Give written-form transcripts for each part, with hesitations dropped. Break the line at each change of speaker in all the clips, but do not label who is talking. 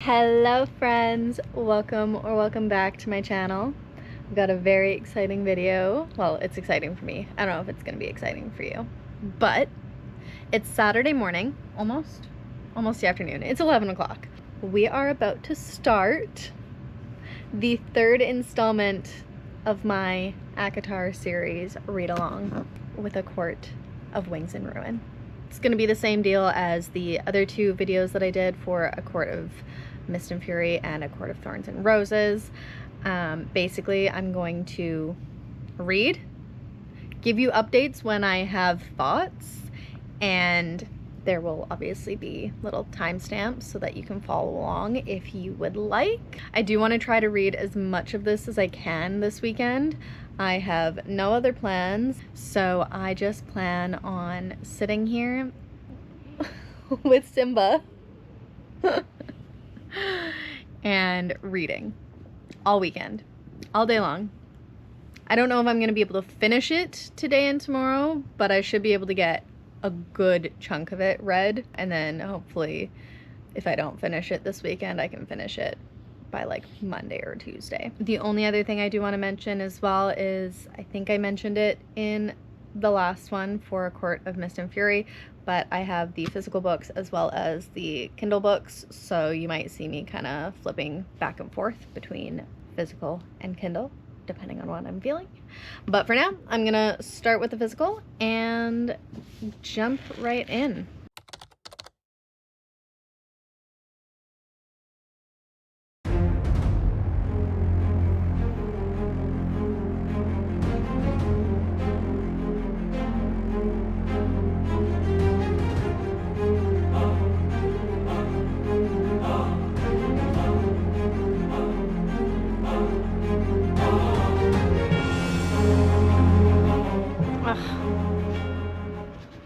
Hello friends, welcome back to my channel. I've got a very exciting video. Well, it's exciting for me. I don't know if it's gonna be exciting for you, but it's Saturday morning, almost the afternoon. It's 11 o'clock. We are about to start the third installment of my ACOWAR series read along with A Court of Wings in Ruin. It's gonna be the same deal as the other two videos that I did for A Court of Mist and Fury and A Court of Thorns and Roses. Basically, I'm going to read, give you updates when I have thoughts, and there will obviously be little timestamps so that you can follow along if you would like. I do want to try to read as much of this as I can this weekend. I have no other plans, so I just plan on sitting here with Simba and reading all weekend, all day long. I don't know if I'm going to be able to finish it today and tomorrow, but I should be able to get a good chunk of it read, and then hopefully if I don't finish it this weekend, I can finish it by like Monday or Tuesday. The only other thing I do want to mention as well is, I think I mentioned it in the last one for A Court of Mist and Fury, but I have the physical books as well as the Kindle books, so you might see me kind of flipping back and forth between physical and Kindle depending on what I'm feeling. But for now, I'm gonna start with the physical and jump right in.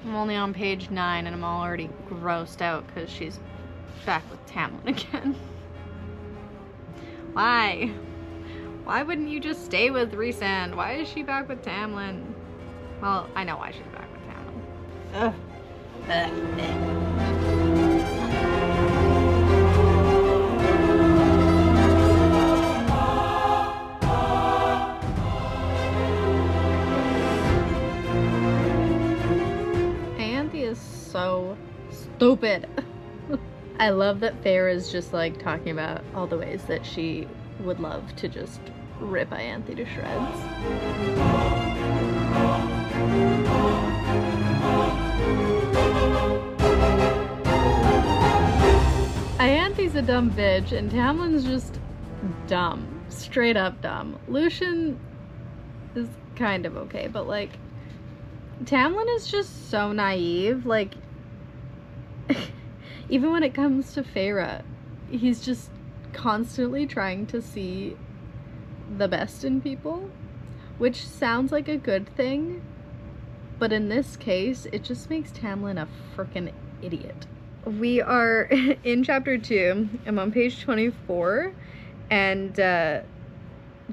Only on page 9 and I'm already grossed out because she's back with Tamlin again. Why wouldn't you just stay with Rhysand? Why is she back with Tamlin? Well, I know why she's back with Tamlin. So stupid. I love that Feyre's just like talking about all the ways that she would love to just rip Ianthe to shreds. Ianthe's a dumb bitch and Tamlin's just dumb. Straight up dumb. Lucian is kind of okay, but like Tamlin is just so naive. Like, even when it comes to Feyre, he's just constantly trying to see the best in people, which sounds like a good thing, but in this case, it just makes Tamlin a freaking idiot. We are in chapter 2. I'm on page 24, and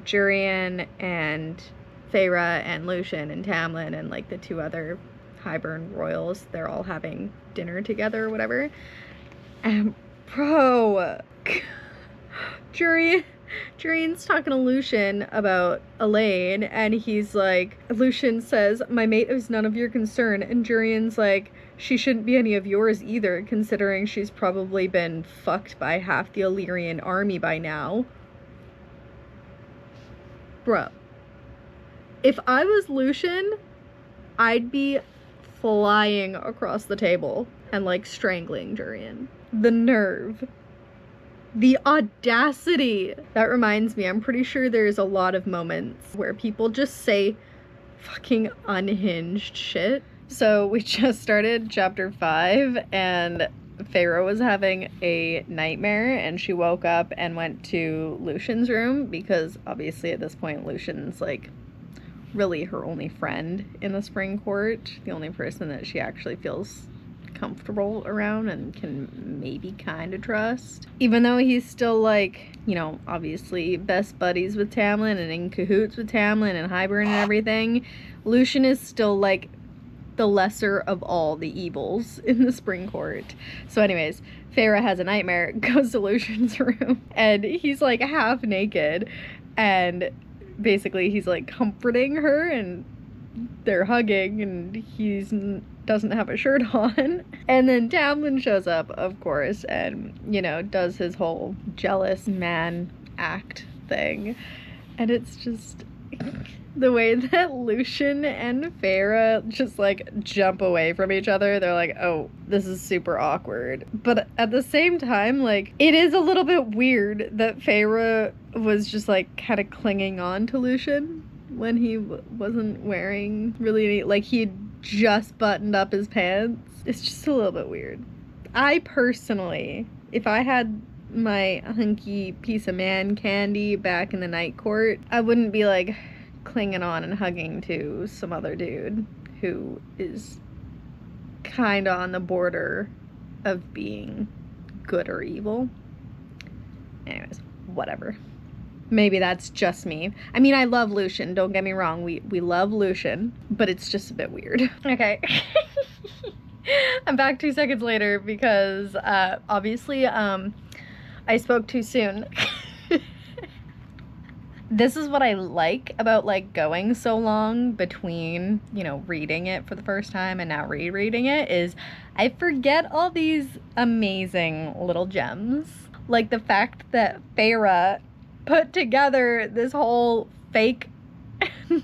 Jurian and Feyre and Lucian and Tamlin and like the two other Highburn royals, they're all having dinner together or whatever. And bro, Jurian's talking to Lucian about Elaine, and he's like, Lucian says, "My mate is none of your concern," and Jurian's like, "She shouldn't be any of yours either, considering she's probably been fucked by half the Illyrian army by now." Bro, if I was Lucian, I'd be flying across the table and like strangling Jurian. The nerve. The audacity. That reminds me, I'm pretty sure there's a lot of moments where people just say fucking unhinged shit. So we just started chapter 5 and Feyre was having a nightmare and she woke up and went to Lucian's room because obviously at this point Lucian's like really her only friend in the Spring Court, the only person that she actually feels comfortable around and can maybe kind of trust. Even though he's still like, you know, obviously best buddies with Tamlin and in cahoots with Tamlin and Highburn and everything, Lucian is still like the lesser of all the evils in the spring court. So anyways, Feyre has a nightmare, goes to Lucian's room, and he's like half naked, and basically he's like comforting her, and they're hugging, and he's doesn't have a shirt on. And then Tamlin shows up, of course, and, you know, does his whole jealous man act thing. And it's just the way that Lucian and Feyre just like jump away from each other. They're like, oh, this is super awkward. But at the same time, like, it is a little bit weird that Feyre was just like kind of clinging on to Lucian when he wasn't wearing really any, like, he'd just buttoned up his pants. It's just a little bit weird. I personally, if I had my hunky piece of man candy back in the night court, I wouldn't be like clinging on and hugging to some other dude who is kind of on the border of being good or evil. Anyways, whatever. Maybe that's just me. I mean, I love Lucian, don't get me wrong. We love Lucian, but it's just a bit weird. Okay. I'm back 2 seconds later because obviously I spoke too soon. This is what I like about like going so long between, you know, reading it for the first time and now rereading it, is I forget all these amazing little gems. Like the fact that Feyre put together this whole fake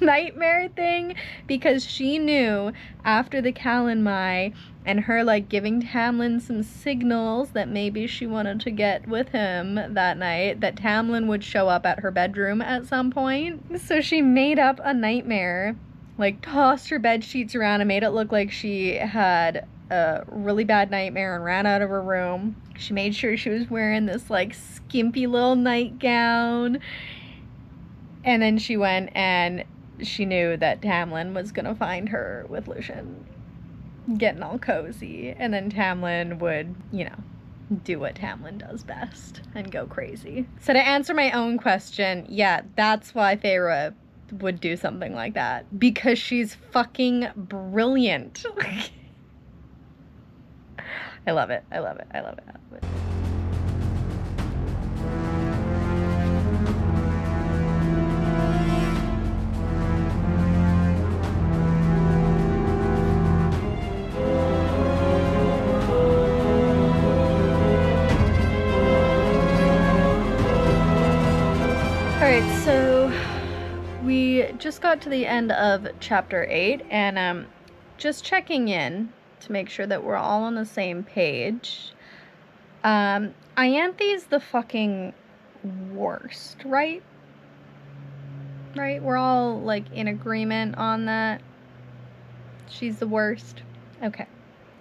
nightmare thing because she knew after the Calanmai and her like giving Tamlin some signals that maybe she wanted to get with him that night, that Tamlin would show up at her bedroom at some point. So she made up a nightmare, like tossed her bed sheets around and made it look like she had a really bad nightmare and ran out of her room. She made sure she was wearing this like skimpy little nightgown, and then she went and she knew that Tamlin was gonna find her with Lucian getting all cozy, and then Tamlin would, you know, do what Tamlin does best and go crazy. So to answer my own question, yeah, that's why Feyre would do something like that, because she's fucking brilliant. I love it. I love it. I love it. I love it. Alright, so we just got to the end of chapter 8, and just checking in to make sure that we're all on the same page. Ianthe's the fucking worst, right? Right? We're all, like, in agreement on that. She's the worst. Okay,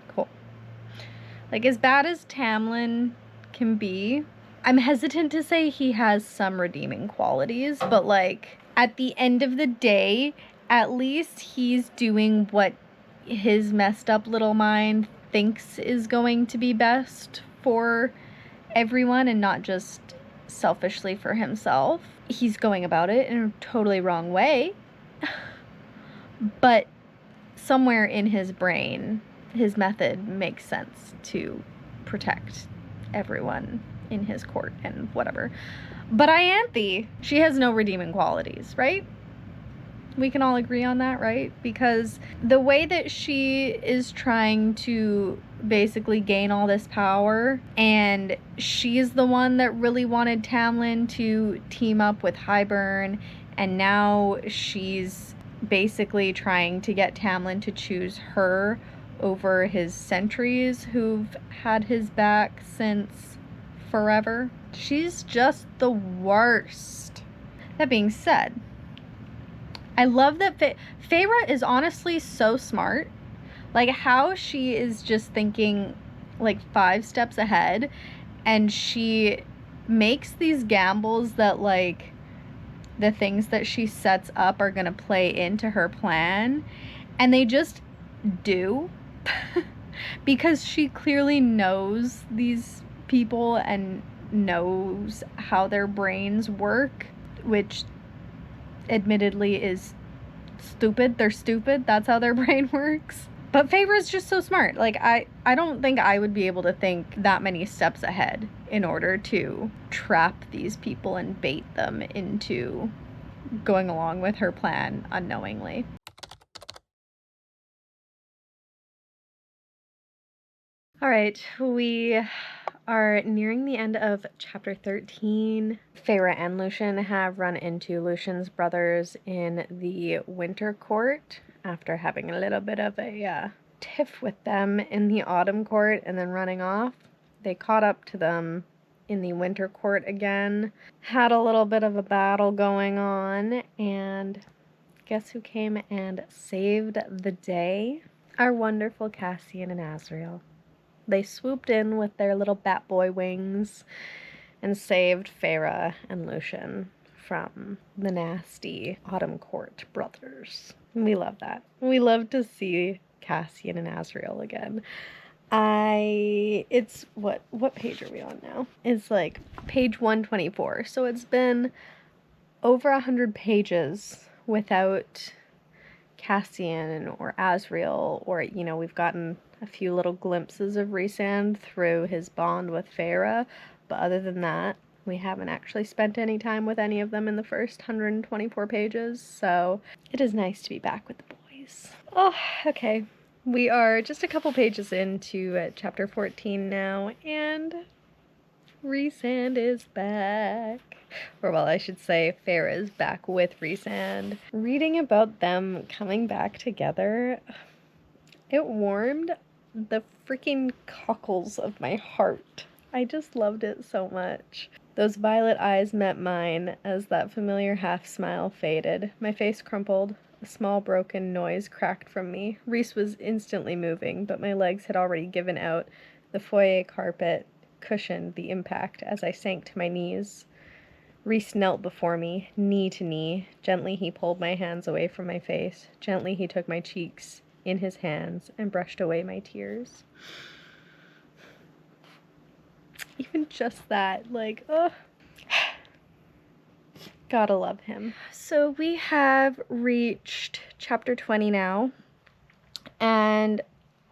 cool. Like, as bad as Tamlin can be, I'm hesitant to say he has some redeeming qualities, but, like, at the end of the day, at least he's doing what his messed up little mind thinks is going to be best for everyone and not just selfishly for himself. He's going about it in a totally wrong way, but somewhere in his brain, his method makes sense to protect everyone in his court and whatever. But Ianthe, she has no redeeming qualities, right? We can all agree on that, right? Because the way that she is trying to basically gain all this power, and she's the one that really wanted Tamlin to team up with Hybern, and now she's basically trying to get Tamlin to choose her over his sentries who've had his back since forever. She's just the worst. That being said, I love that Feyre is honestly so smart. Like, how she is just thinking, like, 5 steps ahead. And she makes these gambles that, like, the things that she sets up are going to play into her plan. And they just do. Because she clearly knows these people and knows how their brains work. Which admittedly is stupid. They're stupid. That's how their brain works. But Feyre's just so smart. Like, I don't think I would be able to think that many steps ahead in order to trap these people and bait them into going along with her plan unknowingly. All right, we are nearing the end of chapter 13. Feyre and Lucien have run into Lucien's brothers in the Winter Court after having a little bit of a tiff with them in the Autumn Court and then running off. They caught up to them in the Winter Court again, had a little bit of a battle going on, and guess who came and saved the day? Our wonderful Cassian and Asriel. They swooped in with their little bat boy wings and saved Feyre and Lucien from the nasty Autumn Court brothers. We love that. We love to see Cassian and Asriel again. It's what page are we on now? It's like page 124. So it's been over 100 pages without Cassian or Asriel, or, you know, we've gotten a few little glimpses of Rhysand through his bond with Feyre, but other than that, we haven't actually spent any time with any of them in the first 124 pages, so it is nice to be back with the boys. Oh, okay. We are just a couple pages into chapter 14 now, and Rhysand is back. Or, well, I should say Feyre is back with Rhysand. Reading about them coming back together, it warmed the freaking cockles of my heart. I just loved it so much. Those violet eyes met mine as that familiar half-smile faded. My face crumpled. A small broken noise cracked from me. Rhys was instantly moving, but my legs had already given out. The foyer carpet cushioned the impact as I sank to my knees. Rhys knelt before me, knee to knee. Gently he pulled my hands away from my face. Gently he took my cheeks in his hands and brushed away my tears. Even just that, like, ugh. Gotta love him. So we have reached chapter 20 now, and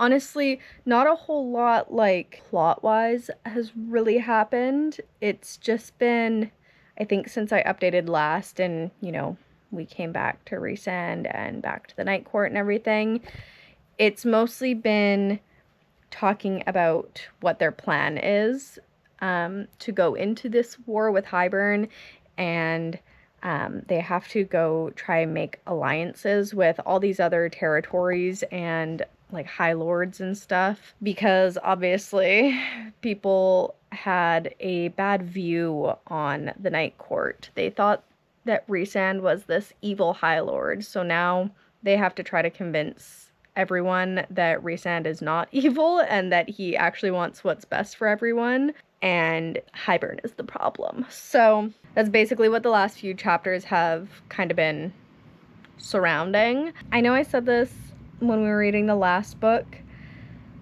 honestly, not a whole lot, like, plot-wise has really happened. It's just been, I think, since I updated last and, you know, we came back to Rhysand and back to the Night Court and everything, it's mostly been talking about what their plan is to go into this war with Hybern, and they have to go try and make alliances with all these other territories and like high lords and stuff, because obviously people had a bad view on the Night Court. They thought that Rhysand was this evil high lord, so now they have to try to convince everyone that Rhysand is not evil and that he actually wants what's best for everyone, and Hybern is the problem. So that's basically what the last few chapters have kind of been surrounding. I know I said this when we were reading the last book,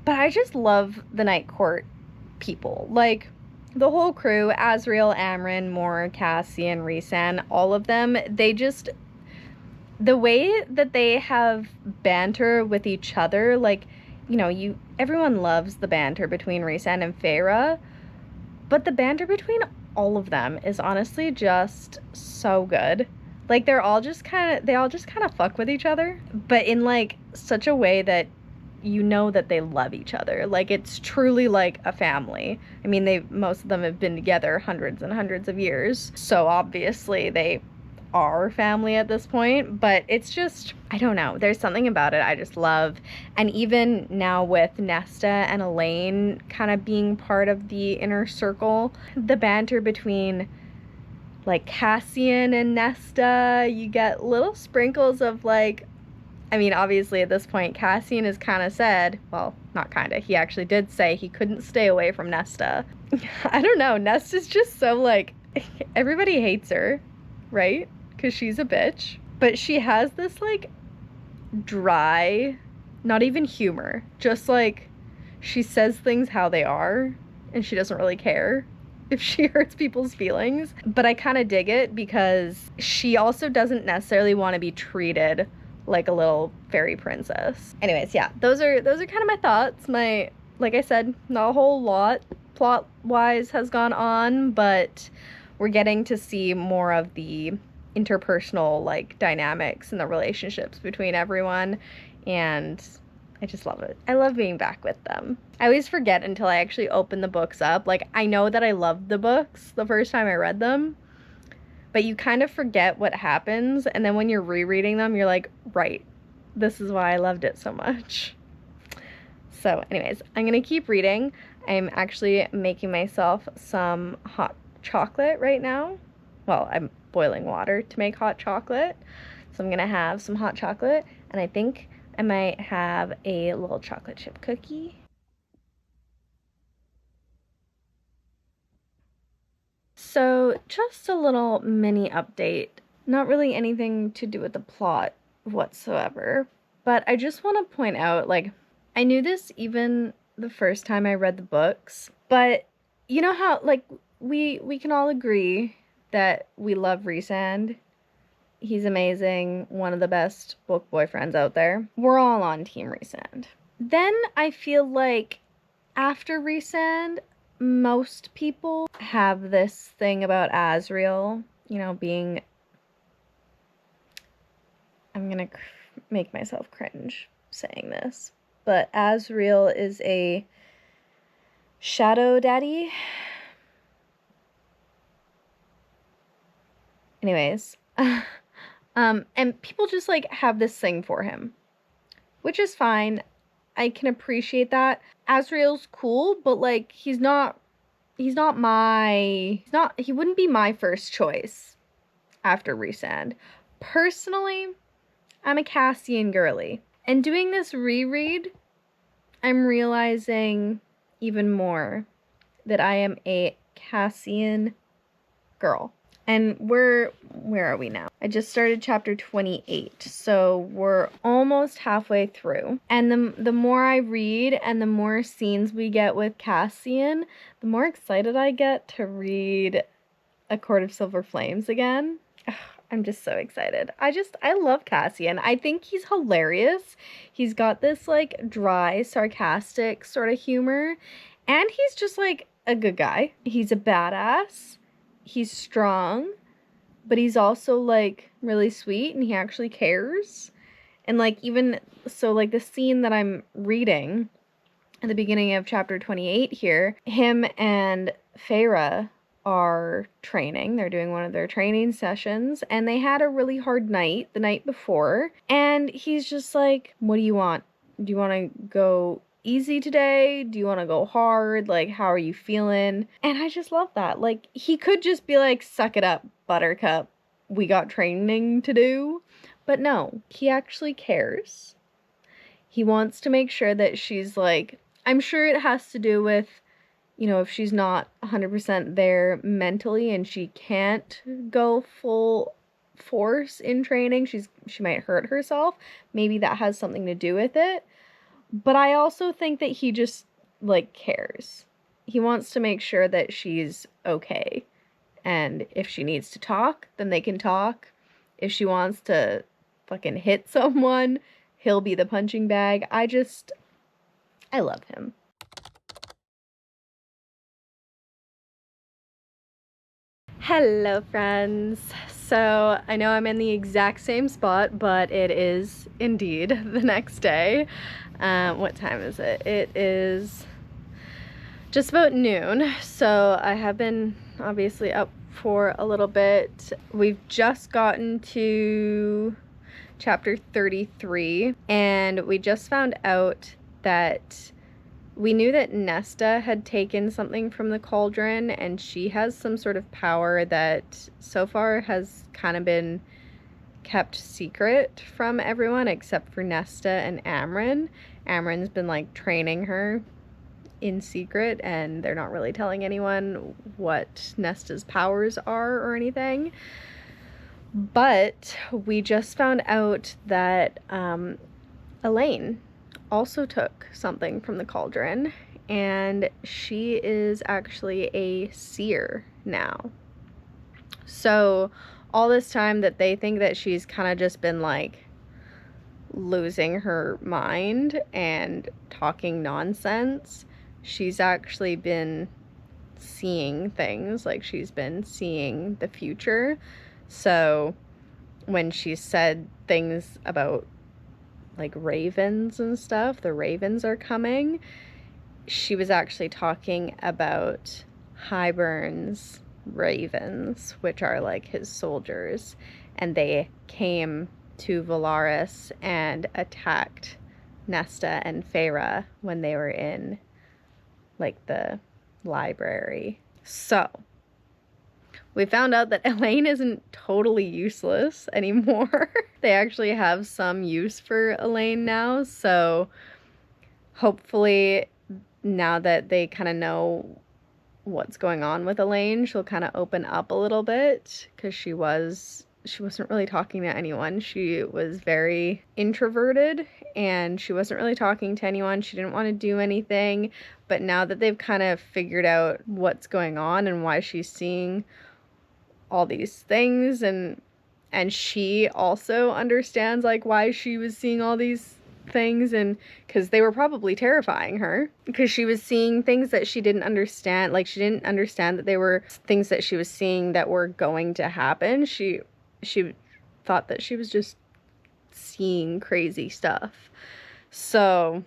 but I just love the Night Court people. Like, the whole crew, Asriel, Amren, Mor, Cassian, Rhysand, all of them, they just, the way that they have banter with each other, like, you know, everyone loves the banter between Rhysand and Feyre, but the banter between all of them is honestly just so good. Like, they all just kind of fuck with each other, but in like such a way that you know that they love each other. Like, it's truly like a family. I mean, most of them have been together hundreds and hundreds of years, so obviously they are family at this point, but it's just, I don't know, there's something about it I just love. And even now with Nesta and Elaine kind of being part of the inner circle, the banter between like Cassian and Nesta, you get little sprinkles of like, I mean, obviously at this point Cassian has kind of said, well, not kind of, he actually did say he couldn't stay away from Nesta. I don't know, Nesta's just so like, everybody hates her, right? Because she's a bitch, but she has this like dry, not even humor, just like she says things how they are and she doesn't really care if she hurts people's feelings. But I kind of dig it because she also doesn't necessarily want to be treated like a little fairy princess. Anyways, yeah, those are kind of my thoughts. Like I said, not a whole lot plot wise has gone on, but we're getting to see more of the interpersonal like dynamics and the relationships between everyone, and I just love it. I love being back with them. I always forget until I actually open the books up. Like, I know that I loved the books the first time I read them, but you kind of forget what happens, and then when you're rereading them, you're like, right, this is why I loved it so much. So anyways, I'm gonna keep reading. I'm actually making myself some hot chocolate right now. Well, I'm boiling water to make hot chocolate. So I'm gonna have some hot chocolate, and I think I might have a little chocolate chip cookie. So just a little mini update. Not really anything to do with the plot whatsoever, but I just want to point out, like, I knew this even the first time I read the books, but you know how, like, we can all agree that we love Rhysand. He's amazing, one of the best book boyfriends out there. We're all on Team Rhysand. Then I feel like after Rhysand, most people have this thing about Asriel, you know, being... I'm gonna make myself cringe saying this, but Asriel is a shadow daddy. Anyways, and people just like have this thing for him, which is fine. I can appreciate that. Asriel's cool, but like he wouldn't be my first choice after Rhysand. Personally, I'm a Cassian girly. And doing this reread, I'm realizing even more that I am a Cassian girl. And where are we now? I just started chapter 28, so we're almost halfway through. And the more I read and the more scenes we get with Cassian, the more excited I get to read A Court of Silver Flames again. Ugh, I'm just so excited. I love Cassian. I think he's hilarious. He's got this like dry, sarcastic sort of humor, and he's just like a good guy. He's a badass. He's strong, but he's also like really sweet, and he actually cares. And like, even so, like the scene that I'm reading at the beginning of chapter 28 here, him and Feyre are training. They're doing one of their training sessions, and they had a really hard night the night before, and he's just like, what do you want? Do you want to go easy today? Do you want to go hard? Like, how are you feeling? And I just love that. Like, he could just be like, suck it up, Buttercup, we got training to do. But no, he actually cares. He wants to make sure that she's like, I'm sure it has to do with, you know, if she's not 100% there mentally and she can't go full force in training, she might hurt herself. Maybe that has something to do with it. But I also think that he just, like, cares. He wants to make sure that she's okay. And if she needs to talk, then they can talk. If she wants to fucking hit someone, he'll be the punching bag. I love him. Hello, friends. So I know I'm in the exact same spot, but it is indeed the next day. What time is it? It is just about noon. So I have been obviously up for a little bit. We've just gotten to chapter 33, and we just found out that we knew that Nesta had taken something from the cauldron, and she has some sort of power that so far has kind of been kept secret from everyone except for Nesta and Amren. Amren's been like training her in secret, and they're not really telling anyone what Nesta's powers are or anything. But we just found out that Elaine also took something from the cauldron, and she is actually a seer now. So all this time that they think that she's kind of just been like losing her mind and talking nonsense. She's actually been seeing things, like she's been seeing the future. So when she said things about like ravens and stuff, the ravens are coming, she was actually talking about Hybern's ravens, which are like his soldiers, and they came to Valaris and attacked Nesta and Feyre when they were in like the library. So we found out that Elaine isn't totally useless anymore. They actually have some use for Elaine now, so hopefully now that they kind of know what's going on with Elaine, she'll kind of open up a little bit, because she wasn't really talking to anyone. She was very introverted and she wasn't really talking to anyone. She didn't want to do anything. But now that they've kind of figured out what's going on and why she's seeing all these things, and she also understands like why she was seeing all these things, and because they were probably terrifying her, because she was seeing things that she didn't understand. Like, she didn't understand that they were things that she was seeing that were going to happen. She thought that she was just seeing crazy stuff. So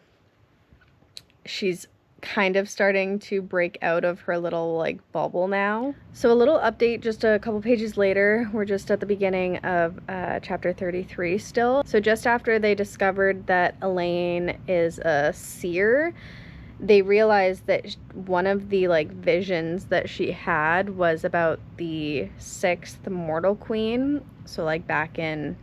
she's kind of starting to break out of her little like bubble now. So a little update, just a couple pages later, we're just at the beginning of chapter 33 still. So just after they discovered that Elaine is a seer, they realized that one of the like visions that she had was about the 6th Mortal Queen. So like back in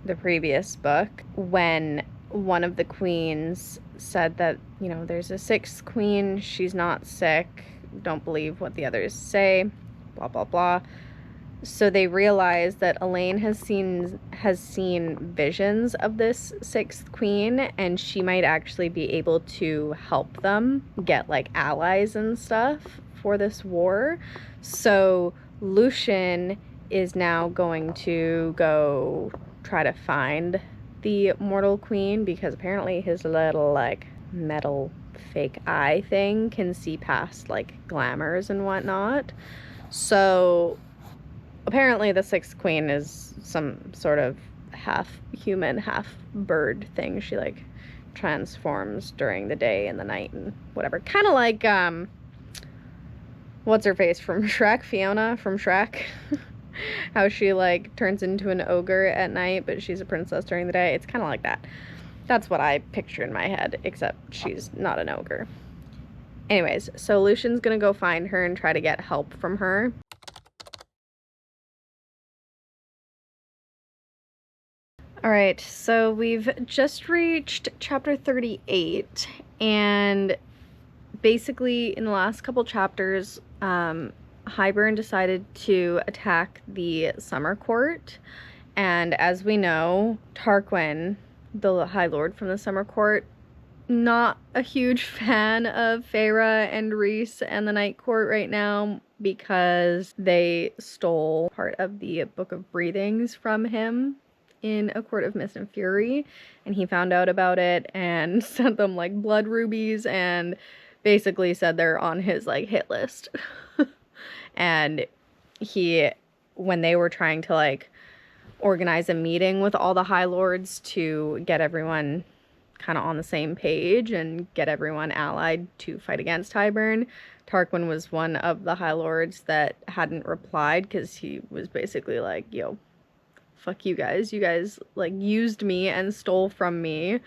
the previous book, when one of the queens said that, you know, there's a 6th queen, she's not sick, don't believe what the others say, blah blah blah. So they realized that Elaine has seen visions of this 6th queen, and she might actually be able to help them get like allies and stuff for this war. So Lucian is now going to go try to find the Mortal Queen, because apparently his little like metal fake eye thing can see past like glamours and whatnot. So apparently the 6th queen is some sort of half human, half bird thing. She like transforms during the day and the night and whatever. Kind of like what's her face from Shrek, Fiona from Shrek. How she like turns into an ogre at night, but she's a princess during the day. It's kind of like that. That's what I picture in my head, except she's not an ogre. Anyways, so Lucian's gonna go find her and try to get help from her. Alright, so we've just reached chapter 38, and basically in the last couple chapters, Hybern decided to attack the Summer Court, and as we know, Tarquin, the High Lord from the Summer Court, not a huge fan of Feyre and Rhys and the Night Court right now, because they stole part of the Book of Breathings from him in A Court of Mist and Fury, and he found out about it and sent them like blood rubies and basically said they're on his like hit list. And when they were trying to like organize a meeting with all the High Lords to get everyone kind of on the same page and get everyone allied to fight against Hybern, Tarquin was one of the High Lords that hadn't replied, because he was basically like, yo, fuck you guys like used me and stole from me.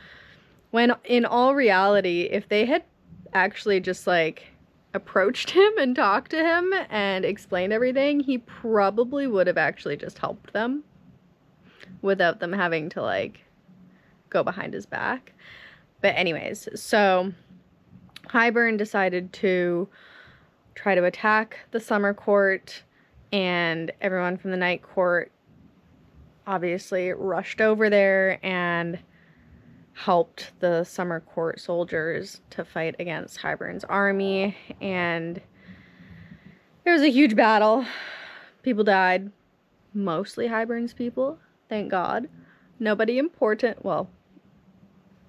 When in all reality, if they had actually just like approached him and talked to him and explained everything, he probably would have actually just helped them without them having to like go behind his back. But anyways, so Hybern decided to try to attack the Summer Court, and everyone from the Night Court obviously rushed over there and helped the Summer Court soldiers to fight against Hybern's army, and there was a huge battle. People died, mostly Hybern's people, thank God. Nobody important. Well,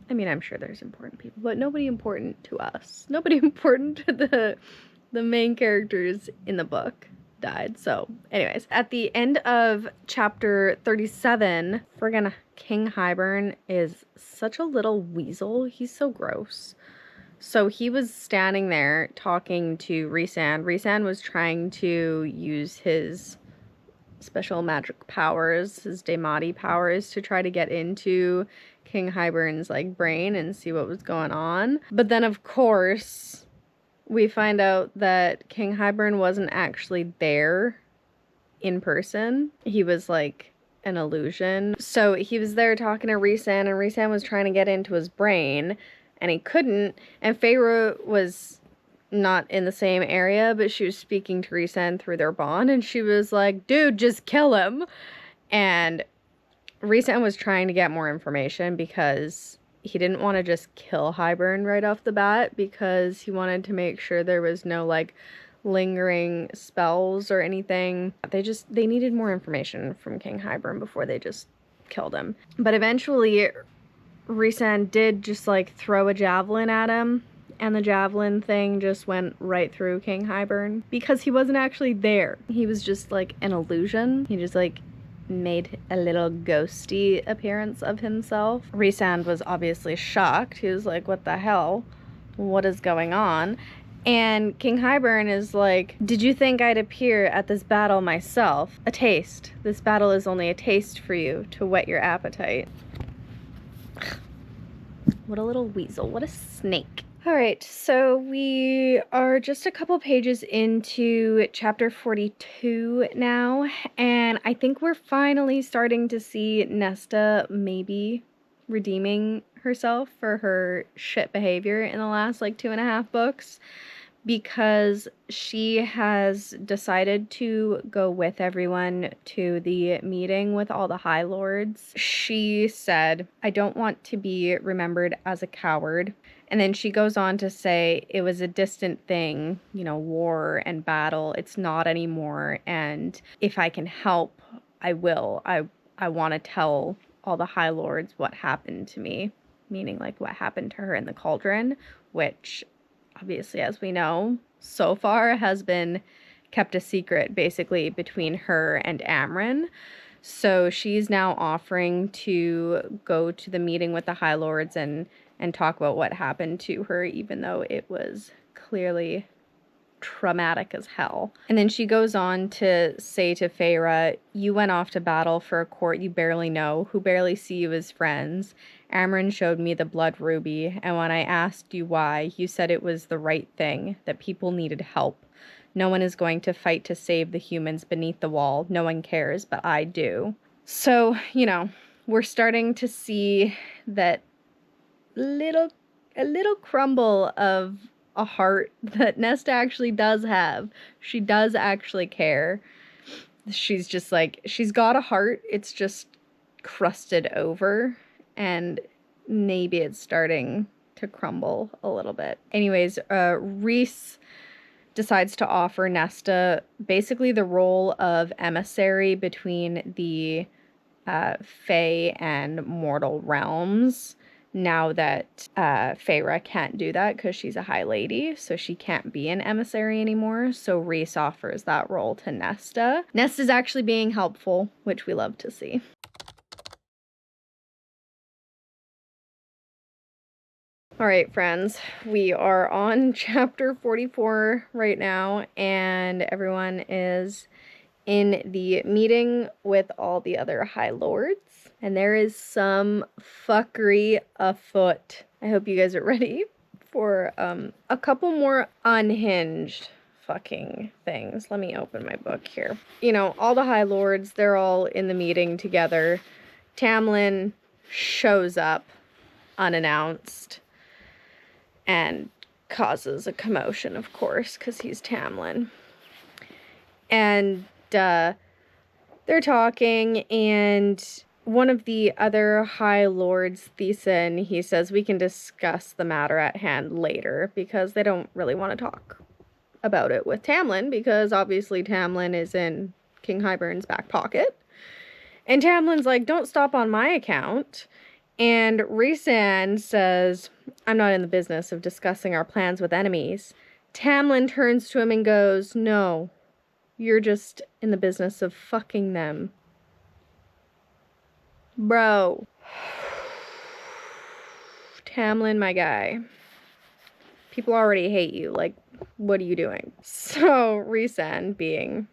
I mean, I'm sure there's important people, but nobody important to us. Nobody important to the main characters in the book died. So anyways, at the end of chapter 37, friggin' King Hybern is such a little weasel. He's so gross. So he was standing there talking to Rhysand. Rhysand was trying to use his special magic powers, his Daemati powers, to try to get into King Hybern's like brain and see what was going on. But then of course we find out that King Hybern wasn't actually there in person. He was like an illusion. So he was there talking to Rhysand, and Rhysand was trying to get into his brain and he couldn't, and Feyre was not in the same area, but she was speaking to Rhysand through their bond, and she was like, dude, just kill him. And Rhysand was trying to get more information because he didn't want to just kill Hybern right off the bat, because he wanted to make sure there was no like lingering spells or anything. They needed more information from King Hybern before they just killed him. But eventually Rhysand did just like throw a javelin at him, and the javelin thing just went right through King Hybern because he wasn't actually there. He was just like an illusion. He just like made a little ghosty appearance of himself. Rhysand was obviously shocked. He was like, what the hell? What is going on? And King Hybern is like, did you think I'd appear at this battle myself? A taste. This battle is only a taste for you to whet your appetite. What a little weasel. What a snake. Alright, so we are just a couple pages into chapter 42 now, and I think we're finally starting to see Nesta maybe redeeming herself for her shit behavior in the last like 2.5 books, because she has decided to go with everyone to the meeting with all the High Lords. She said, I don't want to be remembered as a coward. And then she goes on to say, it was a distant thing, you know, war and battle. It's not anymore. And if I can help, I will. I want to tell all the High Lords what happened to me, meaning like what happened to her in the cauldron, which obviously, as we know, so far has been kept a secret basically between her and Amren. So she's now offering to go to the meeting with the High Lords and talk about what happened to her, even though it was clearly traumatic as hell. And then she goes on to say to Feyre, you went off to battle for a court you barely know, who barely see you as friends. Amren showed me the blood ruby, and when I asked you why, you said it was the right thing, that people needed help. No one is going to fight to save the humans beneath the wall. No one cares, but I do. So, you know, we're starting to see that a little crumble of a heart that Nesta actually does have. She does actually care. She's just like, she's got a heart, it's just crusted over, and maybe it's starting to crumble a little bit. Anyways, Rhys decides to offer Nesta basically the role of emissary between the Fae and mortal realms, now that Feyre can't do that because she's a high lady, so she can't be an emissary anymore. So Rhys offers that role to Nesta. Nesta's actually being helpful, which we love to see. Alright friends, we are on chapter 44 right now, and everyone is in the meeting with all the other High Lords, and there is some fuckery afoot. I hope you guys are ready for a couple more unhinged fucking things. Let me open my book here. You know, all the High Lords, they're all in the meeting together. Tamlin shows up unannounced and causes a commotion, of course, because he's Tamlin. And they're talking, and one of the other High Lords, Thesan, he says we can discuss the matter at hand later, because they don't really want to talk about it with Tamlin, because obviously Tamlin is in King Hybern's back pocket. And Tamlin's like, don't stop on my account. And Rhysand says, I'm not in the business of discussing our plans with enemies. Tamlin turns to him and goes, no, you're just in the business of fucking them. Bro. Tamlin, my guy. People already hate you. Like, what are you doing? So Rhysand, being,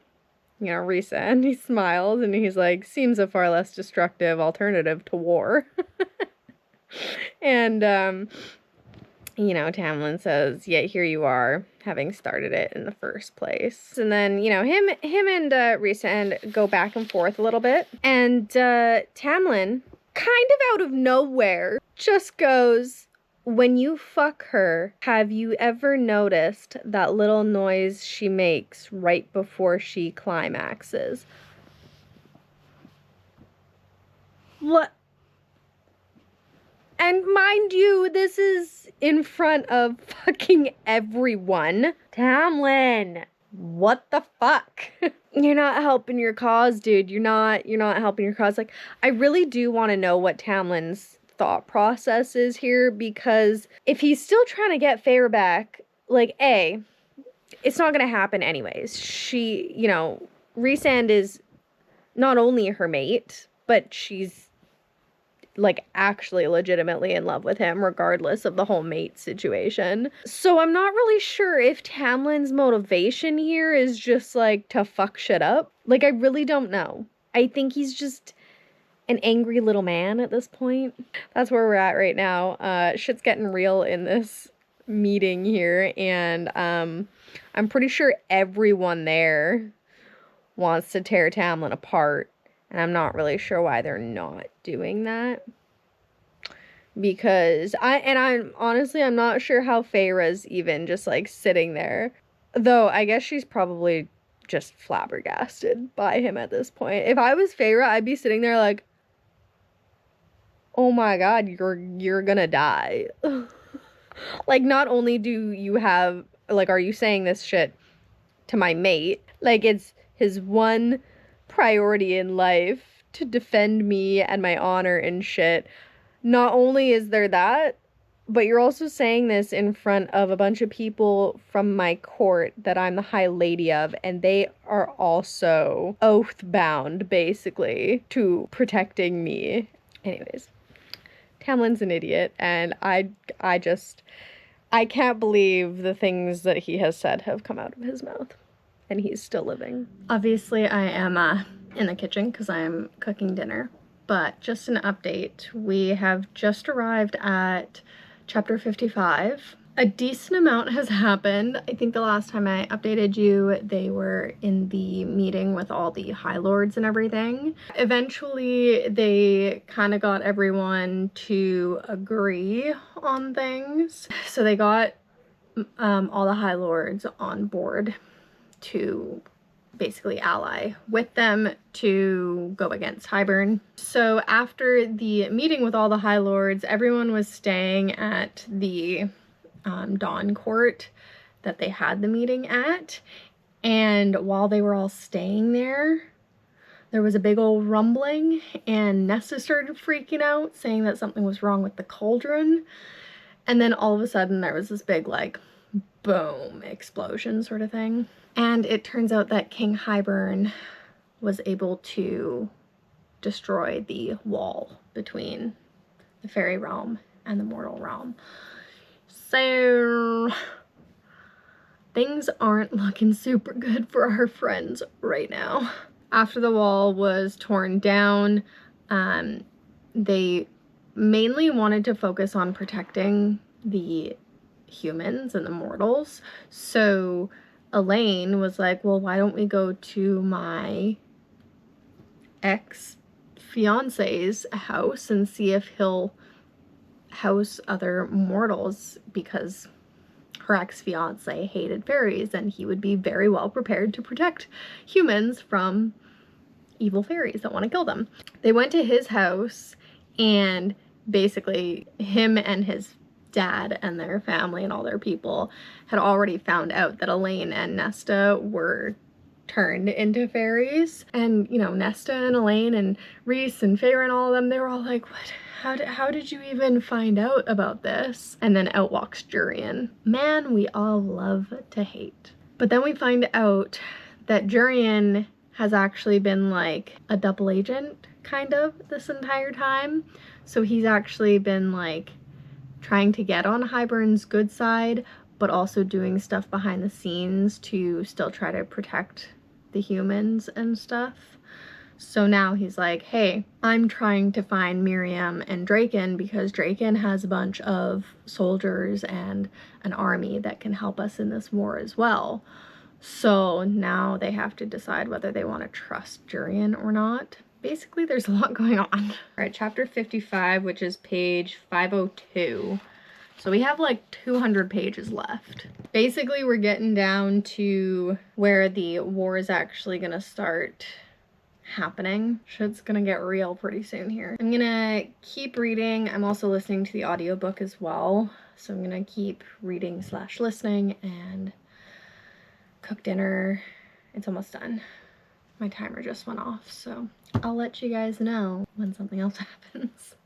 you know, Rhysand, he smiles and he's like, seems a far less destructive alternative to war. And, you know, Tamlin says, yeah, here you are, having started it in the first place. And then, you know, him and Rhysand go back and forth a little bit. And Tamlin, kind of out of nowhere, just goes, when you fuck her, have you ever noticed that little noise she makes right before she climaxes? What? And mind you, this is in front of fucking everyone. Tamlin, what the fuck? You're not helping your cause, dude. You're not helping your cause. Like, I really do want to know what Tamlin's thought process is here, because if he's still trying to get Feyre back, like, A, it's not gonna happen anyways. She, you know, Rhysand is not only her mate, but she's like actually legitimately in love with him regardless of the whole mate situation. So I'm not really sure if Tamlin's motivation here is just like to fuck shit up. Like, I really don't know. I think he's just an angry little man at this point. That's where we're at right now. Shit's getting real in this meeting here, and I'm pretty sure everyone there wants to tear Tamlin apart. And I'm not really sure why they're not doing that. Because I'm honestly, I'm not sure how Feyre's even just like sitting there. Though I guess she's probably just flabbergasted by him at this point. If I was Feyre, I'd be sitting there like, oh my god, you're gonna die. Like, not only do you have, like, are you saying this shit to my mate? Like, it's his one priority in life to defend me and my honor and shit. Not only is there that, but you're also saying this in front of a bunch of people from my court that I'm the High Lady of, and they are also oath bound, basically, to protecting me. Anyways, Tamlin's an idiot, and I can't believe the things that he has said have come out of his mouth. And he's still living. Obviously, I am in the kitchen because I am cooking dinner. But just an update, we have just arrived at chapter 55. A decent amount has happened. I think the last time I updated you, they were in the meeting with all the High Lords and everything. Eventually, they kind of got everyone to agree on things. So they got all the High Lords on board to basically ally with them to go against Hybern. So after the meeting with all the High Lords, everyone was staying at the Dawn Court that they had the meeting at. And while they were all staying there was a big old rumbling, and Nesta started freaking out, saying that something was wrong with the cauldron. And then all of a sudden there was this big, like, boom explosion sort of thing. And it turns out that King Hybern was able to destroy the wall between the fairy realm and the mortal realm. So things aren't looking super good for our friends right now. After the wall was torn down, they mainly wanted to focus on protecting the humans and the mortals. So Elaine was like, well, why don't we go to my ex-fiance's house and see if he'll house other mortals, because her ex-fiance hated fairies and he would be very well prepared to protect humans from evil fairies that want to kill them. They went to his house, and basically him and his dad and their family and all their people had already found out that Elaine and Nesta were turned into fairies. And, you know, Nesta and Elaine and Reese and Feyre and all of them, they were all like, what? How did you even find out about this? And then out walks Jurian. Man, we all love to hate. But then we find out that Jurian has actually been like a double agent kind of this entire time. So he's actually been like trying to get on Hybern's good side, but also doing stuff behind the scenes to still try to protect the humans and stuff. So now he's like, hey, I'm trying to find Miriam and Draken because Draken has a bunch of soldiers and an army that can help us in this war as well. So now they have to decide whether they want to trust Jurian or not. Basically, there's a lot going on. All right, chapter 55, which is page 502. So we have like 200 pages left. Basically, we're getting down to where the war is actually gonna start happening. Shit's gonna get real pretty soon here. I'm gonna keep reading. I'm also listening to the audiobook as well. So I'm gonna keep reading / listening and cook dinner. It's almost done. My timer just went off, so I'll let you guys know when something else happens.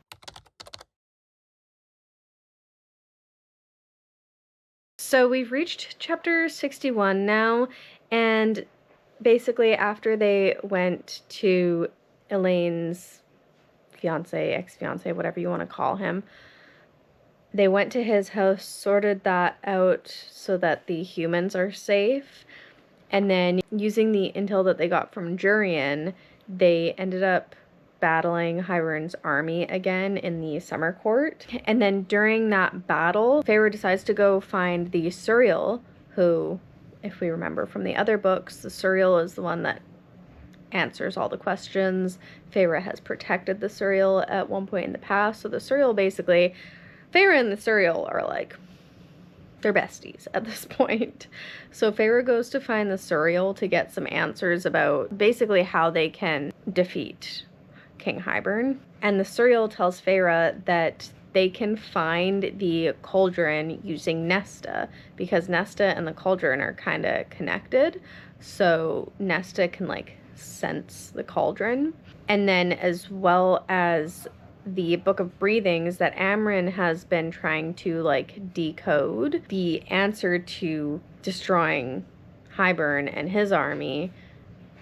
So we've reached chapter 61 now, and basically after they went to Elaine's fiance, ex-fiance, whatever you want to call him, they went to his house, sorted that out so that the humans are safe, and then using the intel that they got from Jurian, they ended up battling Hybern's army again in the summer court. And then during that battle, Feyre decides to go find the Suriel, who, if we remember from the other books, the Suriel is the one that answers all the questions. Feyre has protected the Suriel at one point in the past, so the Suriel basically, Feyre and the Suriel are like, they're besties at this point. So Feyre goes to find the Suriel to get some answers about basically how they can defeat King Hybern. And the Suriel tells Feyre that they can find the cauldron using Nesta, because Nesta and the cauldron are kind of connected. So Nesta can like sense the cauldron. And then as well as the Book of Breathings that Amren has been trying to like decode, the answer to destroying Hybern and his army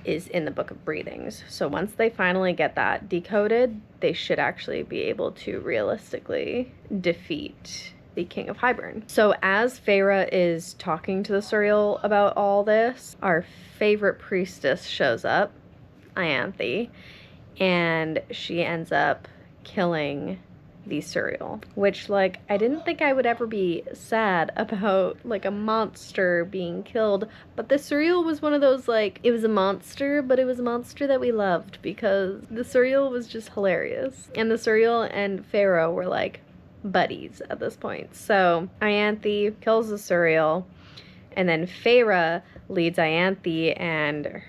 is in the Book of Breathings. So once they finally get that decoded, they should actually be able to realistically defeat the King of Hybern. So as Feyre is talking to the Suriel about all this, our favorite priestess shows up, Ianthe, and she ends up killing the Suriel, which, like, I didn't think I would ever be sad about like a monster being killed, but the Suriel was one of those, like, it was a monster, but it was a monster that we loved because the Suriel was just hilarious, and the Suriel and Feyre were like buddies at this point. So Ianthe kills the Suriel, and then Feyre leads Ianthe and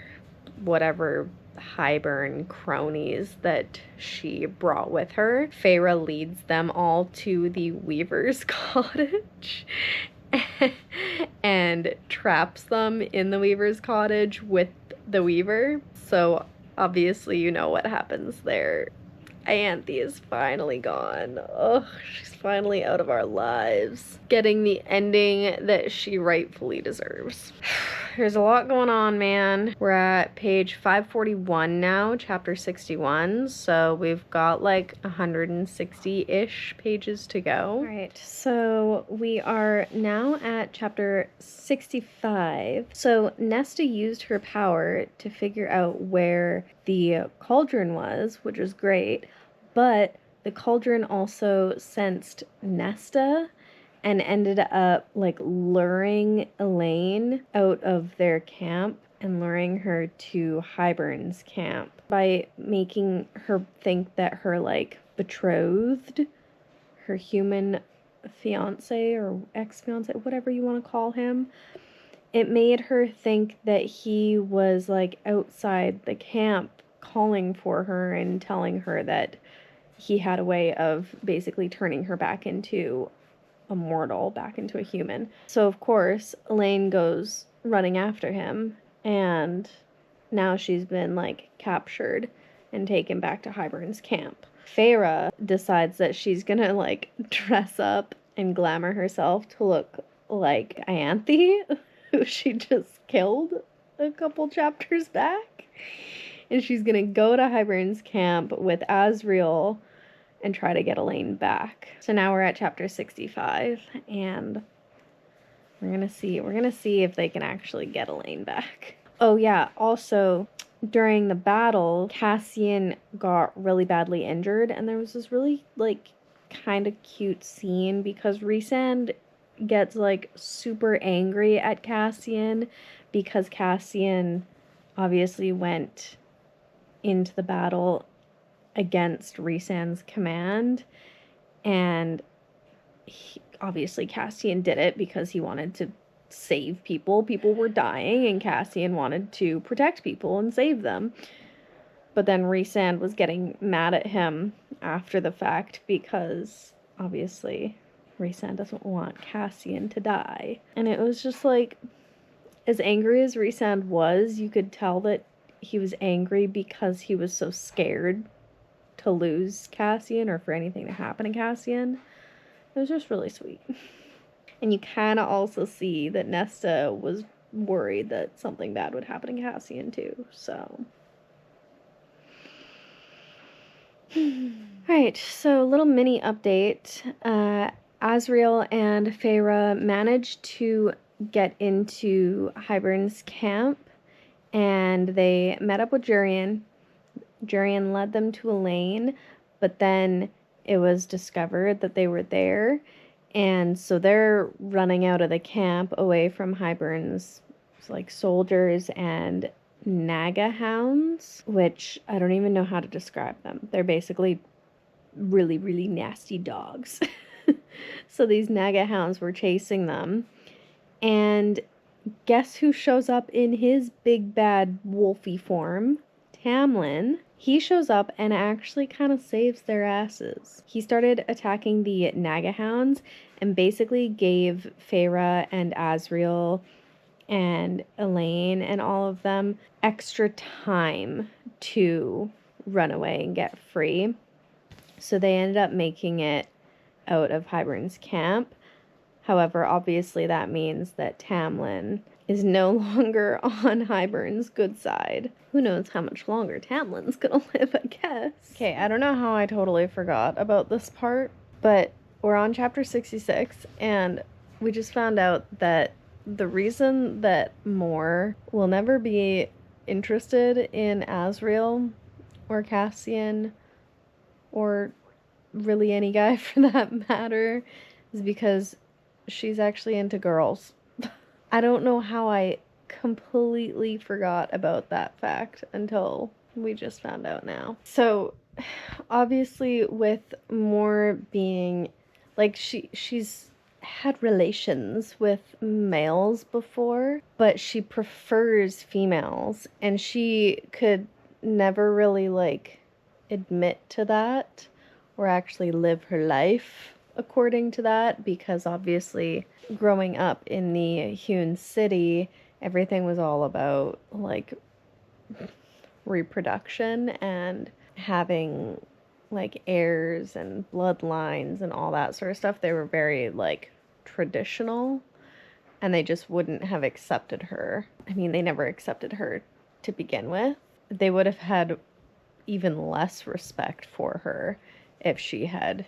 whatever Hybern cronies that she brought with her. Feyre leads them all to the Weaver's cottage and traps them in the Weaver's cottage with the Weaver. So obviously you know what happens there. Ianthe is finally gone. Oh, she's finally out of our lives, getting the ending that she rightfully deserves. There's a lot going on, man. We're at page 541 now, chapter 61, so we've got like 160-ish pages to go. All right, so we are now at chapter 65. So Nesta used her power to figure out where the cauldron was, which is great, but the cauldron also sensed Nesta and ended up like luring Elaine out of their camp and luring her to Hybern's camp by making her think that her like betrothed, her human fiance or ex-fiance, whatever you want to call him, it made her think that he was like outside the camp calling for her and telling her that he had a way of basically turning her back into a mortal, back into a human. So of course Elaine goes running after him, and now she's been like captured and taken back to Hybern's camp. Feyre decides that she's gonna like dress up and glamour herself to look like Ianthe, who she just killed a couple chapters back. And she's gonna go to Hybern's camp with Asriel and try to get Elaine back. So now we're at chapter 65, and we're gonna see if they can actually get Elaine back. Oh yeah, also during the battle, Cassian got really badly injured, and there was this really like kind of cute scene because Rhysand gets like super angry at Cassian because Cassian obviously went into the battle against Rhysand's command, and obviously Cassian did it because he wanted to save people. People were dying and Cassian wanted to protect people and save them. But then Rhysand was getting mad at him after the fact because obviously Rhysand doesn't want Cassian to die. And it was just like, as angry as Rhysand was, you could tell that he was angry because he was so scared to lose Cassian or for anything to happen to Cassian. It was just really sweet. And you kind of also see that Nesta was worried that something bad would happen to Cassian too, so. Alright, so a little mini update. Asriel and Feyre managed to get into Hybern's camp, and they met up with Jurian. Jurian led them to Elaine, but then it was discovered that they were there, and so they're running out of the camp away from Hybern's like soldiers and Naga hounds, which I don't even know how to describe them. They're basically really, really nasty dogs. So these Naga hounds were chasing them, and guess who shows up in his big bad wolfy form? Tamlin. He shows up and actually kind of saves their asses. He started attacking the Naga hounds and basically gave Feyre and Asriel and Elaine and all of them extra time to run away and get free. So they ended up making it out of Hybern's camp. However, obviously that means that Tamlin is no longer on Hybern's good side. Who knows how much longer Tamlin's gonna live, I guess. Okay, I don't know how I totally forgot about this part, but we're on chapter 66, and we just found out that the reason that Mor will never be interested in Asriel or Cassian or really any guy for that matter is because she's actually into girls. I don't know how I completely forgot about that fact until we just found out now. So obviously with Mor being like she's had relations with males before, but she prefers females, and she could never really like admit to that or actually live her life according to that, because obviously growing up in the hewn city, everything was all about like reproduction and having like heirs and bloodlines and all that sort of stuff. They were very like traditional, and they just wouldn't have accepted her. I mean, they never accepted her to begin with. They would have had even less respect for her if she had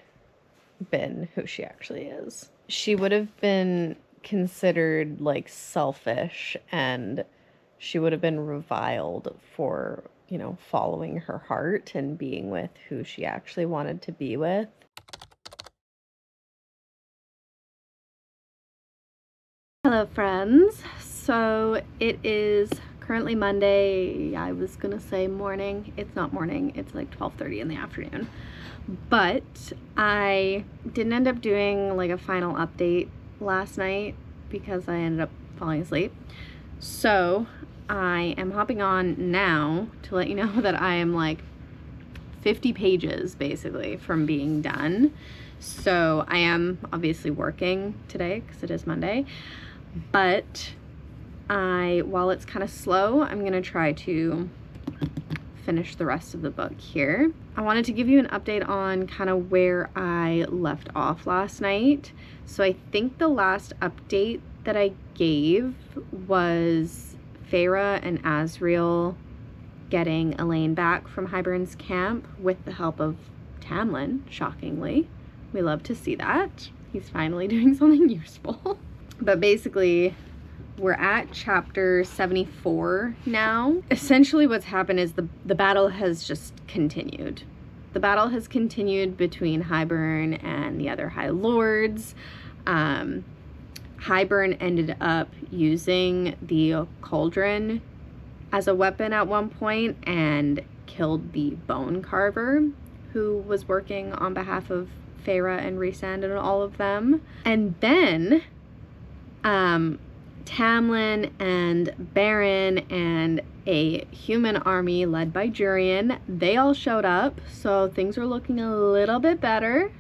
been who she actually is. She would have been considered like selfish, and she would have been reviled for, you know, following her heart and being with who she actually wanted to be with. Hello friends, so it is currently Monday. I was gonna say morning. It's not morning, it's like 12:30 in the afternoon. But I didn't end up doing like a final update last night because I ended up falling asleep. So I am hopping on now to let you know that I am like 50 pages basically from being done. So I am obviously working today because it is Monday, but
while it's kind of slow, I'm gonna try to finish the rest of the book here. I wanted to give you an update on kind of where I left off last night. So I think the last update that I gave was Feyre and Asriel getting Elaine back from Hybern's camp with the help of Tamlin, shockingly. We love to see that. He's finally doing something useful. But basically, we're at chapter 74 now. Essentially what's happened is the battle has just continued. The battle has continued between Hybern and the other High Lords. Hybern ended up using the cauldron as a weapon at one point and killed the bone carver who was working on behalf of Feyre and Rhysand and all of them. And then Tamlin and Baron and a human army led by Jurian, they all showed up, so things are looking a little bit better,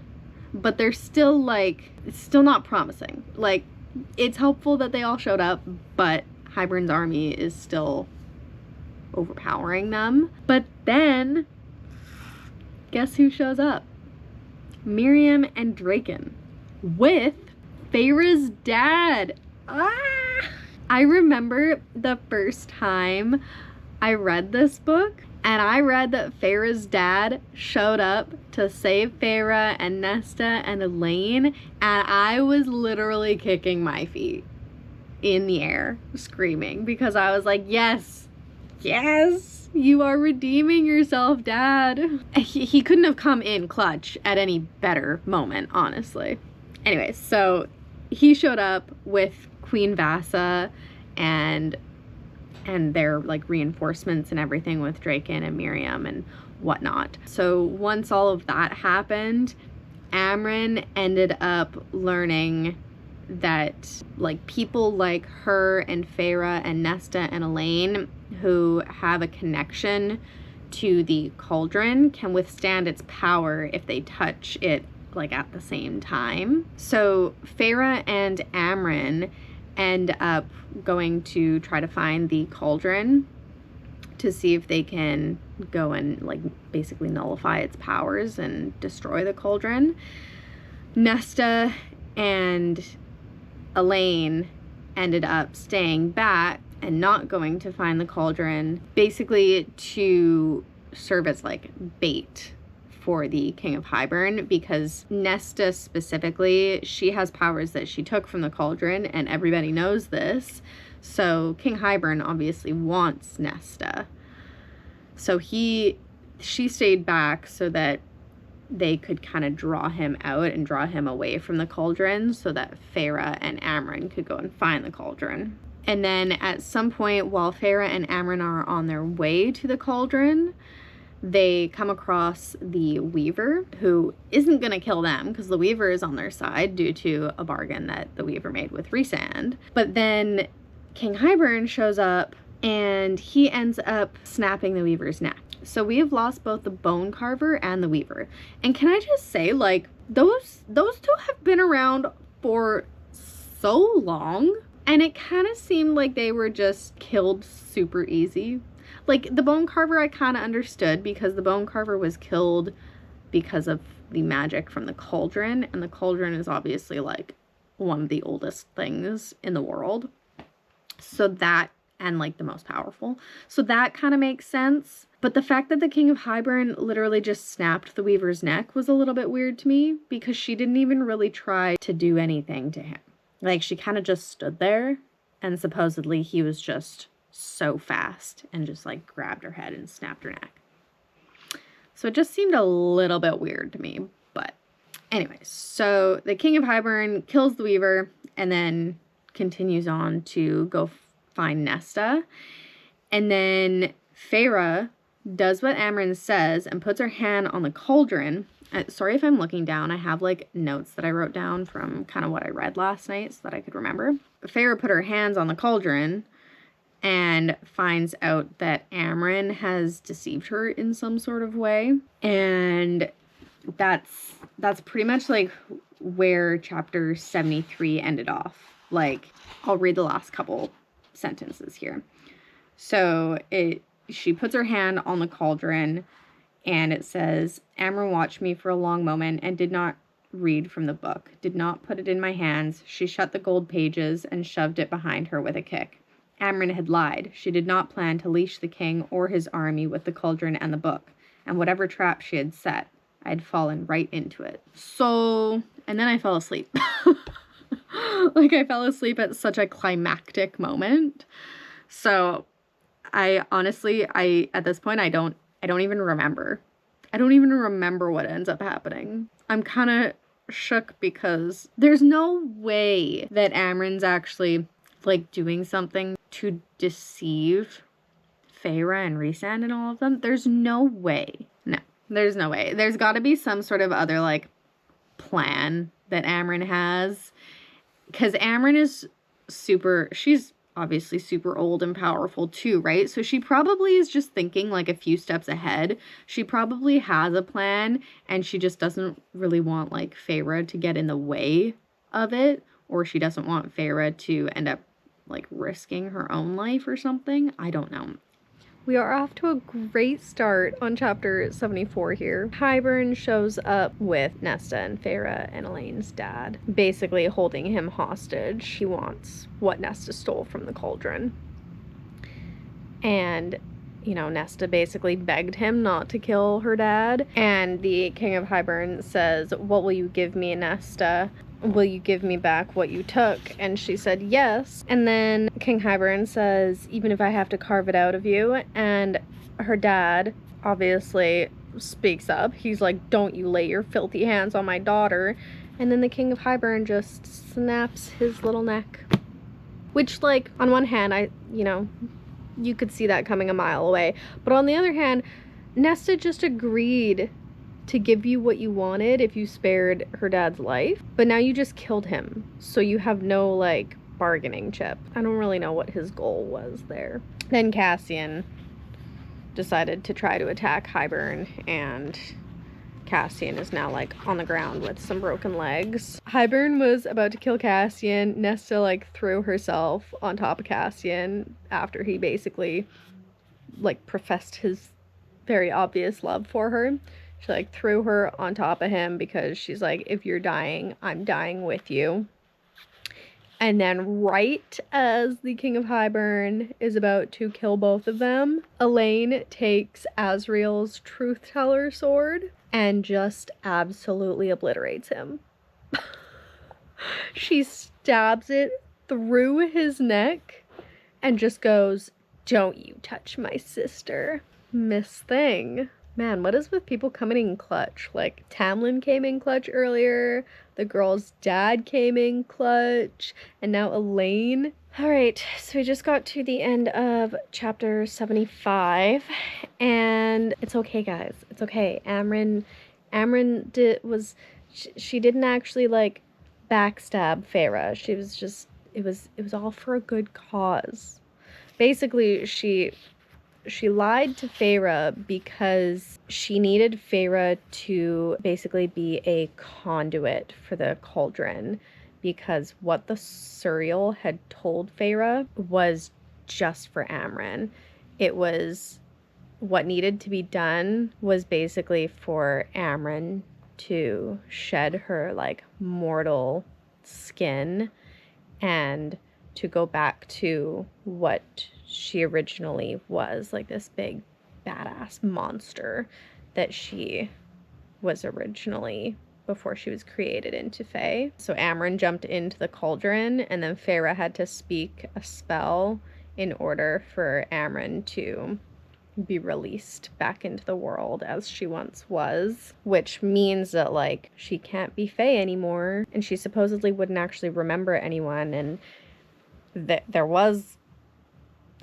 but they're still like, it's still not promising. Like, it's helpful that they all showed up, but Hybern's army is still overpowering them. But then, guess who shows up? Miriam and Draken with Feyre's dad. I remember the first time I read this book, and I read that Feyre's dad showed up to save Feyre and Nesta and Elaine, and I was literally kicking my feet in the air, screaming, because I was like, yes, yes, you are redeeming yourself, Dad. He couldn't have come in clutch at any better moment, honestly. Anyway, so he showed up with Queen Vassa and their like reinforcements and everything with Draken and Miriam and whatnot. So once all of that happened, Amren ended up learning that like people like her and Feyre and Nesta and Elaine who have a connection to the cauldron can withstand its power if they touch it like at the same time. So Feyre and Amren end up going to try to find the cauldron to see if they can go and like basically nullify its powers and destroy the cauldron. Nesta and Elaine ended up staying back and not going to find the cauldron, basically to serve as like bait for the King of Hybern, because Nesta specifically, she has powers that she took from the cauldron and everybody knows this. So King Hybern obviously wants Nesta. So she stayed back so that they could kind of draw him out and draw him away from the cauldron so that Feyre and Amren could go and find the cauldron. And then at some point while Feyre and Amren are on their way to the cauldron, they come across the Weaver, who isn't going to kill them because the Weaver is on their side due to a bargain that the Weaver made with Rhysand. But then King Hybern shows up and he ends up snapping the Weaver's neck. So we have lost both the Bone Carver and the Weaver. And can I just say, like, those two have been around for so long, and it kind of seemed like they were just killed super easy. Like, the Bone Carver I kind of understood because the Bone Carver was killed because of the magic from the cauldron, and the cauldron is obviously, like, one of the oldest things in the world. So that, and, like, the most powerful. So that kind of makes sense. But the fact that the King of Hybern literally just snapped the Weaver's neck was a little bit weird to me, because she didn't even really try to do anything to him. Like, she kind of just stood there, and supposedly he was just so fast and just like grabbed her head and snapped her neck. So it just seemed a little bit weird to me. But anyway, so the King of Hybern kills the Weaver and then continues on to go find Nesta. And then Feyre does what Amren says and puts her hand on the cauldron. Sorry if I'm looking down. I have like notes that I wrote down from kind of what I read last night so that I could remember. Feyre put her hands on the cauldron and finds out that Amren has deceived her in some sort of way. And that's pretty much like where chapter 73 ended off. Like, I'll read the last couple sentences here. So she puts her hand on the cauldron, and it says, Amren watched me for a long moment and did not read from the book, did not put it in my hands. She shut the gold pages and shoved it behind her with a kick. Amren had lied. She did not plan to leash the king or his army with the cauldron and the book, and whatever trap she had set, I had fallen right into it. So, and then I fell asleep. Like, I fell asleep at such a climactic moment. So, I honestly, at this point, I don't even remember. I don't even remember what ends up happening. I'm kind of shook because there's no way that Amren's actually, like, doing something to deceive Feyre and Rhysand and all of them. There's no way. No, there's no way. There's got to be some sort of other, like, plan that Amren has. Because Amren is she's obviously super old and powerful too, right? So she probably is just thinking like a few steps ahead. She probably has a plan, and she just doesn't really want like Feyre to get in the way of it, or she doesn't want Feyre to end up like risking her own life or something. I don't know.
We are off to a great start on chapter 74 here. Hybern shows up with Nesta and Feyre and Elaine's dad, basically holding him hostage. He wants what Nesta stole from the cauldron. And, you know, Nesta basically begged him not to kill her dad. And the King of Hybern says, "What will you give me, Nesta? Will you give me back what you took?" And she said yes. And then King Hybern says, "Even if I have to carve it out of you." And her dad obviously speaks up. He's like, "Don't you lay your filthy hands on my daughter." And then the King of Hybern just snaps his little neck. Which, like, on one hand, you could see that coming a mile away. But on the other hand, Nesta just agreed to give you what you wanted if you spared her dad's life, but now you just killed him, so you have no like bargaining chip. I don't really know what his goal was there. Then Cassian decided to try to attack Hybern, and Cassian is now like on the ground with some broken legs. Hybern was about to kill Cassian. Nesta like threw herself on top of Cassian after he basically like professed his very obvious love for her. She like threw her on top of him because she's like, "If you're dying, I'm dying with you." And then right as the King of Hybern is about to kill both of them, Elaine takes Asriel's truth teller sword and just absolutely obliterates him. She stabs it through his neck and just goes, "Don't you touch my sister, Miss Thing." Man, what is with people coming in clutch? Like, Tamlin came in clutch earlier, the girl's dad came in clutch, and now Elaine. Alright, so we just got to the end of chapter 75, and it's okay, guys. It's okay. Amren she didn't actually, like, backstab Feyre. She was just, it was all for a good cause. Basically, she lied to Feyre because she needed Feyre to basically be a conduit for the cauldron, because what the Suriel had told Feyre was just for Amren. It was what needed to be done was basically for Amren to shed her like mortal skin and to go back to what she originally was, like this big badass monster that she was originally before she was created into Fae. So Amren jumped into the cauldron, and then Feyre had to speak a spell in order for Amren to be released back into the world as she once was, which means that like she can't be Fae anymore, and she supposedly wouldn't actually remember anyone, and there was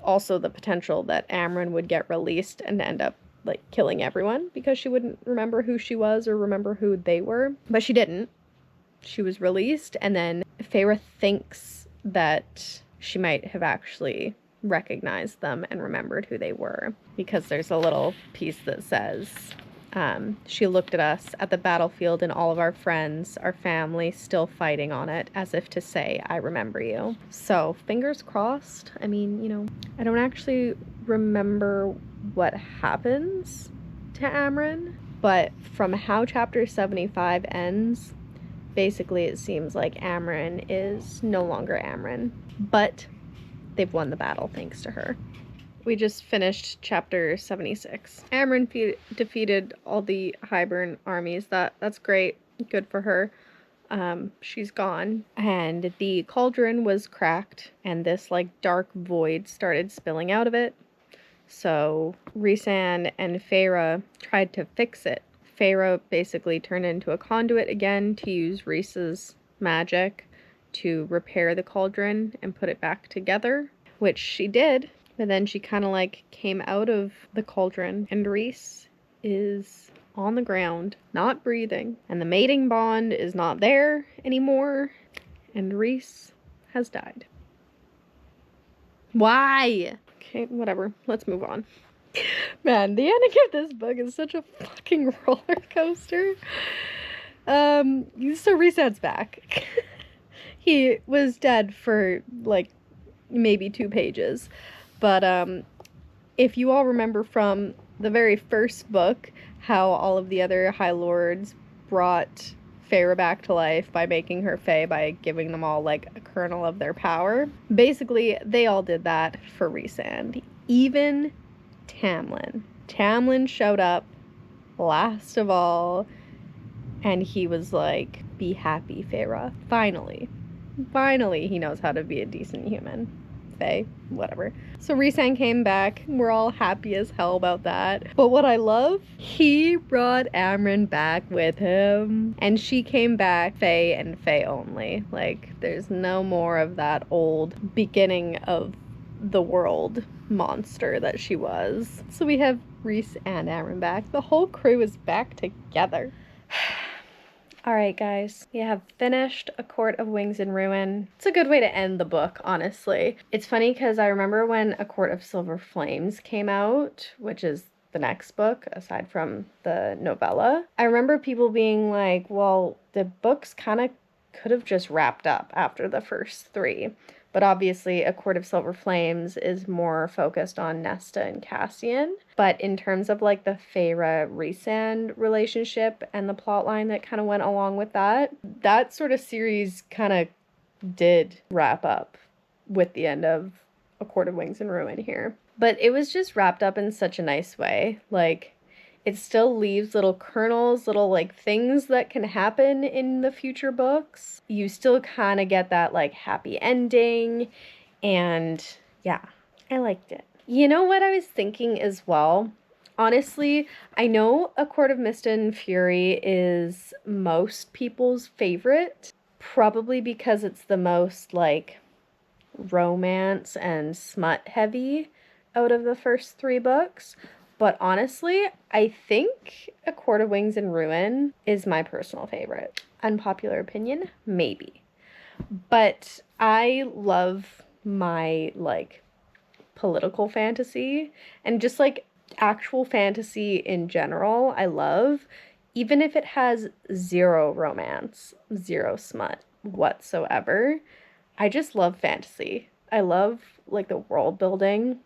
also the potential that Amren would get released and end up like killing everyone because she wouldn't remember who she was or remember who they were. But she didn't. She was released, and then Feyre thinks that she might have actually recognized them and remembered who they were, because there's a little piece that says
She looked at us at the battlefield and all of our friends, our family, still fighting on it, as if to say, I remember you. So, fingers crossed. I mean, you know, I don't actually remember what happens to Amren, but from how chapter 75 ends, basically it seems like Amren is no longer Amren, but they've won the battle thanks to her. We just finished chapter 76. Amren defeated all the Highburn armies. That's great. Good for her. She's gone. And the cauldron was cracked, and this like dark void started spilling out of it. So Rhysand and Feyre tried to fix it. Feyre basically turned into a conduit again to use Rhys's magic to repair the cauldron and put it back together, which she did. But then she kind of like came out of the cauldron, and Rhys is on the ground, not breathing. And the mating bond is not there anymore. And Rhys has died. Why? Okay, whatever. Let's move on. Man, the ending of this book is such a fucking roller coaster. So Rhysand's back. He was dead for like maybe 2 pages. But if you all remember from the very first book how all of the other High Lords brought Feyre back to life by making her Fae, by giving them all like a kernel of their power, basically they all did that for Rhysand. Even Tamlin. Tamlin showed up last of all, and he was like, be happy, Feyre. Finally he knows how to be a decent human. Fae, whatever. So Rhysand came back. We're all happy as hell about that. But what I love, he brought Amren back with him. And she came back Fae and Fae only. Like, there's no more of that old beginning of the world monster that she was. So we have Rhys and Amren back. The whole crew is back together. Alright guys, we have finished A Court of Wings and Ruin. It's a good way to end the book, honestly. It's funny because I remember when A Court of Silver Flames came out, which is the next book, aside from the novella. I remember people being like, well, the books kind of could have just wrapped up after the first 3. But obviously, A Court of Silver Flames is more focused on Nesta and Cassian. But in terms of like the Feyre-Rhysand relationship and the plotline that kind of went along with that, that sort of series kind of did wrap up with the end of A Court of Wings and Ruin here. But it was just wrapped up in such a nice way. Like, it still leaves little kernels, little like things that can happen in the future books. You still kind of get that like happy ending, and yeah, I liked it. You know what I was thinking as well? Honestly, I know A Court of Mist and Fury is most people's favorite, probably because it's the most like romance and smut heavy out of the first 3 books. But honestly, I think A Court of Wings and Ruin is my personal favorite. Unpopular opinion, maybe. But I love my, like, political fantasy and just, like, actual fantasy in general, I love. Even if it has 0 romance, 0 smut whatsoever, I just love fantasy. I love, like, the world building.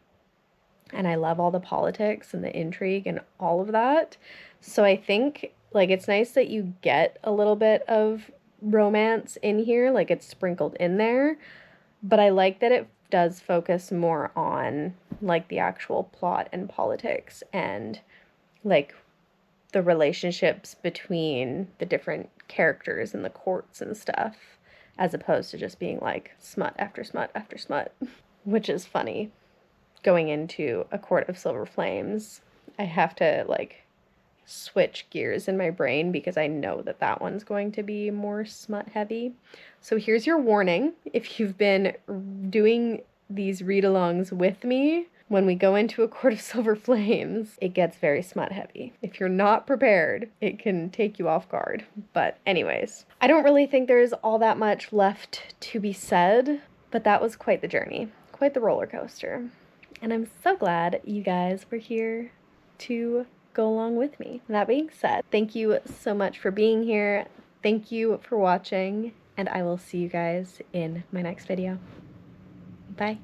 And I love all the politics and the intrigue and all of that. So I think, like, it's nice that you get a little bit of romance in here, like, it's sprinkled in there. But I like that it does focus more on, like, the actual plot and politics and, like, the relationships between the different characters and the courts and stuff, as opposed to just being, like, smut after smut after smut, which is funny. Going into A Court of Silver Flames, I have to like switch gears in my brain because I know that that one's going to be more smut heavy. So here's your warning. If you've been doing these read-alongs with me, when we go into A Court of Silver Flames, it gets very smut heavy. If you're not prepared, it can take you off guard. But anyways, I don't really think there's all that much left to be said, but that was quite the journey, quite the roller coaster. And I'm so glad you guys were here to
go along with me. That being said, thank you so much for being here. Thank you for watching, and I will see you guys in my next video. Bye.